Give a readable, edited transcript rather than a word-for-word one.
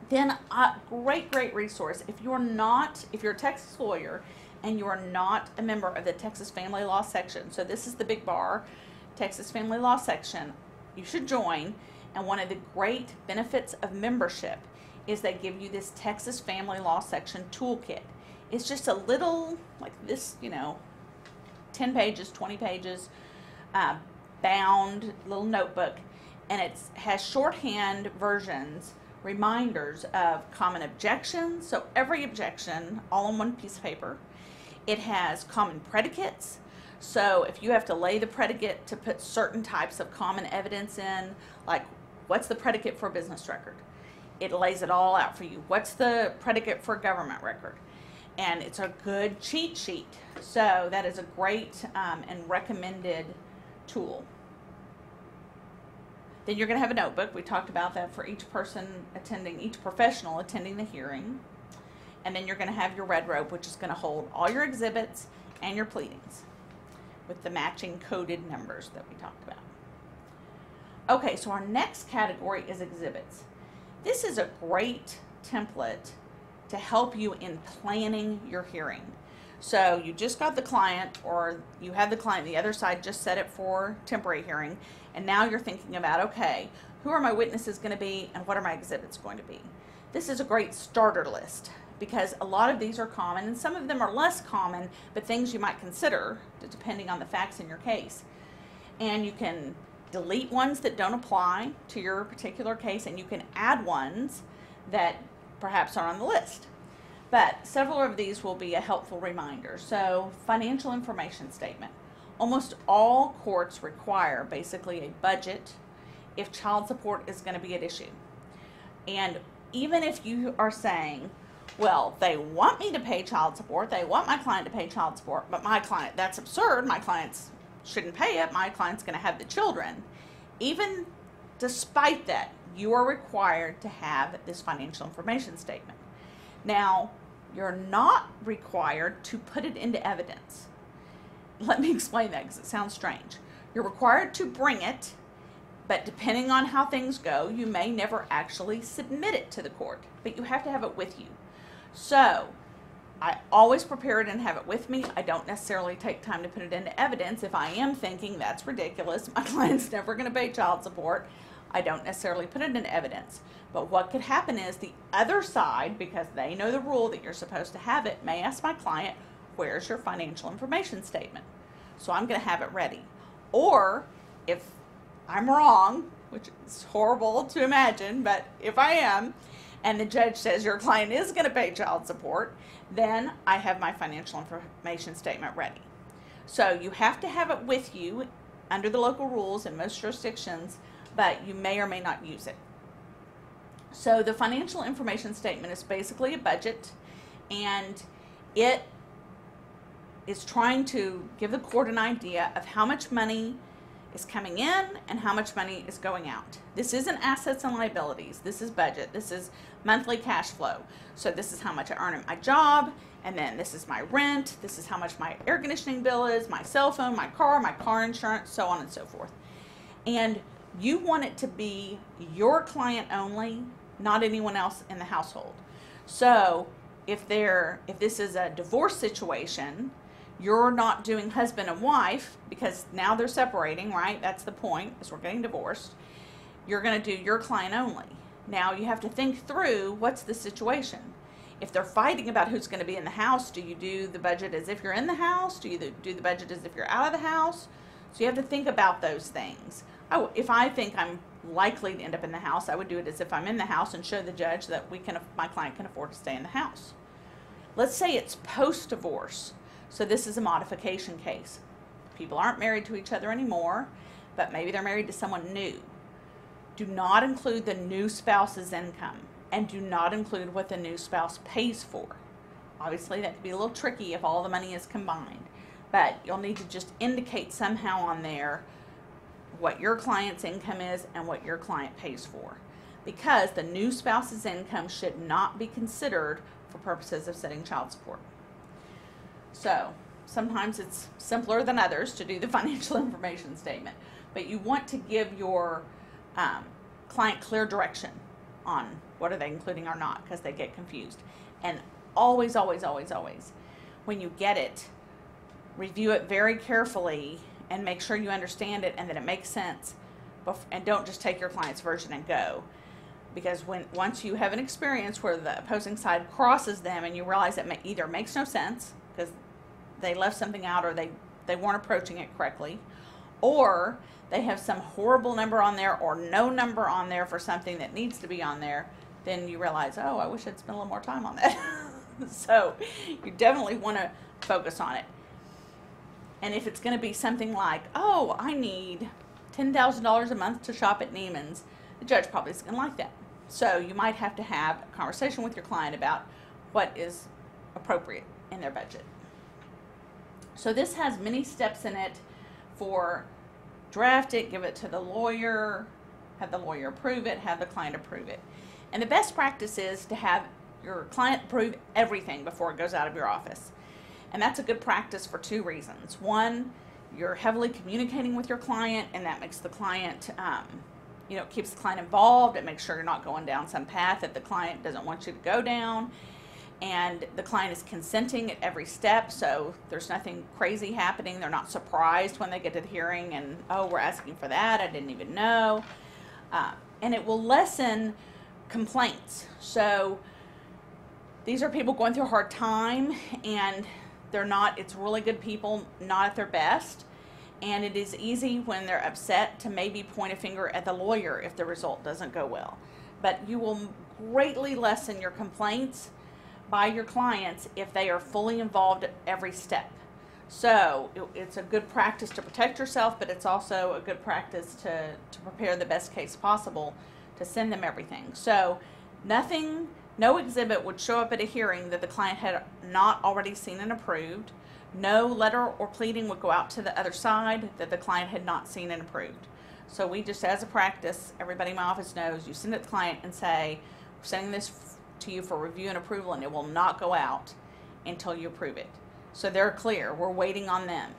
Then a great resource, if you're a Texas lawyer and you are not a member of the Texas Family Law section, so this is the big bar, Texas Family Law section, you should join. And one of the great benefits of membership is they give you this Texas Family Law section toolkit. It's just a little, like this, 10 pages, 20 pages, bound little notebook, and it has shorthand versions, reminders of common objections, so every objection all on one piece of paper. It has common predicates, so if you have to lay the predicate to put certain types of common evidence in, like what's the predicate for a business record, it lays it all out for you. What's the predicate for a government record? And it's a good cheat sheet. So that is a great and recommended tool. Then you're going to have a notebook. We talked about that for each professional attending the hearing. And then you're going to have your red rope, which is going to hold all your exhibits and your pleadings with the matching coded numbers that we talked about. Okay, so our next category is exhibits. This is a great template to help you in planning your hearing. So you just got the client, or you had the client, the other side just set it for temporary hearing, and now you're thinking about, okay, who are my witnesses going to be and what are my exhibits going to be? This is a great starter list because a lot of these are common and some of them are less common, but things you might consider depending on the facts in your case. And you can delete ones that don't apply to your particular case, and you can add ones that perhaps are on the list. But several of these will be a helpful reminder. So, financial information statement. Almost all courts require basically a budget if child support is going to be at issue. And even if you are saying, well, they want me to pay child support, they want my client to pay child support, but my client, that's absurd, my clients shouldn't pay it, my client's going to have the children. Even despite that, you are required to have this financial information statement. Now, you're not required to put it into evidence. Let me explain that because it sounds strange. You're required to bring it, but depending on how things go, you may never actually submit it to the court, but you have to have it with you. So, I always prepare it and have it with me. I don't necessarily take time to put it into evidence if I am thinking that's ridiculous, my client's never going to pay child support. I don't necessarily put it in evidence. But what could happen is the other side, because they know the rule that you're supposed to have it, may ask my client, where's your financial information statement? So I'm going to have it ready. Or if I'm wrong, which is horrible to imagine, but if I am, and the judge says your client is going to pay child support, then I have my financial information statement ready. So you have to have it with you under the local rules in most jurisdictions, but you may or may not use it. So the financial information statement is basically a budget, and it is trying to give the court an idea of how much money is coming in and how much money is going out. This isn't assets and liabilities. This is budget. This is monthly cash flow. So this is how much I earn at my job, and then this is my rent. This is how much my air conditioning bill is, my cell phone, my car insurance, so on and so forth. And you want it to be your client only, not anyone else in the household. So if this is a divorce situation, you're not doing husband and wife because now they're separating, right? That's the point, is we're getting divorced. You're going to do your client only. Now you have to think through what's the situation. If they're fighting about who's going to be in the house, do you do the budget as if you're in the house? Do you do the budget as if you're out of the house? So you have to think about those things. If I think I'm likely to end up in the house, I would do it as if I'm in the house and show the judge that my client can afford to stay in the house. Let's say it's post-divorce. So this is a modification case. People aren't married to each other anymore, but maybe they're married to someone new. Do not include the new spouse's income, and do not include what the new spouse pays for. Obviously, that could be a little tricky if all the money is combined, but you'll need to just indicate somehow on there what your client's income is and what your client pays for, because the new spouse's income should not be considered for purposes of setting child support. So sometimes it's simpler than others to do the financial information statement, but you want to give your client clear direction on what are they including or not, because they get confused. And always, always, always, always, when you get it, review it very carefully and make sure you understand it and that it makes sense, and don't just take your client's version and go. Because once you have an experience where the opposing side crosses them and you realize it either makes no sense because they left something out, or they weren't approaching it correctly, or they have some horrible number on there or no number on there for something that needs to be on there, then you realize, oh, I wish I'd spent a little more time on that. So you definitely want to focus on it. And if it's going to be something like, oh, I need $10,000 a month to shop at Neiman's, the judge probably isn't going to like that. So you might have to have a conversation with your client about what is appropriate in their budget. So this has many steps in it for draft it, give it to the lawyer, have the lawyer approve it, have the client approve it. And the best practice is to have your client approve everything before it goes out of your office. And that's a good practice for two reasons. One, you're heavily communicating with your client, and that makes the client, it keeps the client involved. It makes sure you're not going down some path that the client doesn't want you to go down. And the client is consenting at every step, so there's nothing crazy happening. They're not surprised when they get to the hearing and, oh, we're asking for that, I didn't even know. And it will lessen complaints. So these are people going through a hard time, and it's really good people, not at their best. And it is easy when they're upset to maybe point a finger at the lawyer if the result doesn't go well. But you will greatly lessen your complaints by your clients if they are fully involved at every step. So it's a good practice to protect yourself, but it's also a good practice to prepare the best case possible to send them everything. So no exhibit would show up at a hearing that the client had not already seen and approved. No letter or pleading would go out to the other side that the client had not seen and approved. So we just, as a practice, everybody in my office knows, you send it to the client and say, we're sending this to you for review and approval, and it will not go out until you approve it. So they're clear. We're waiting on them.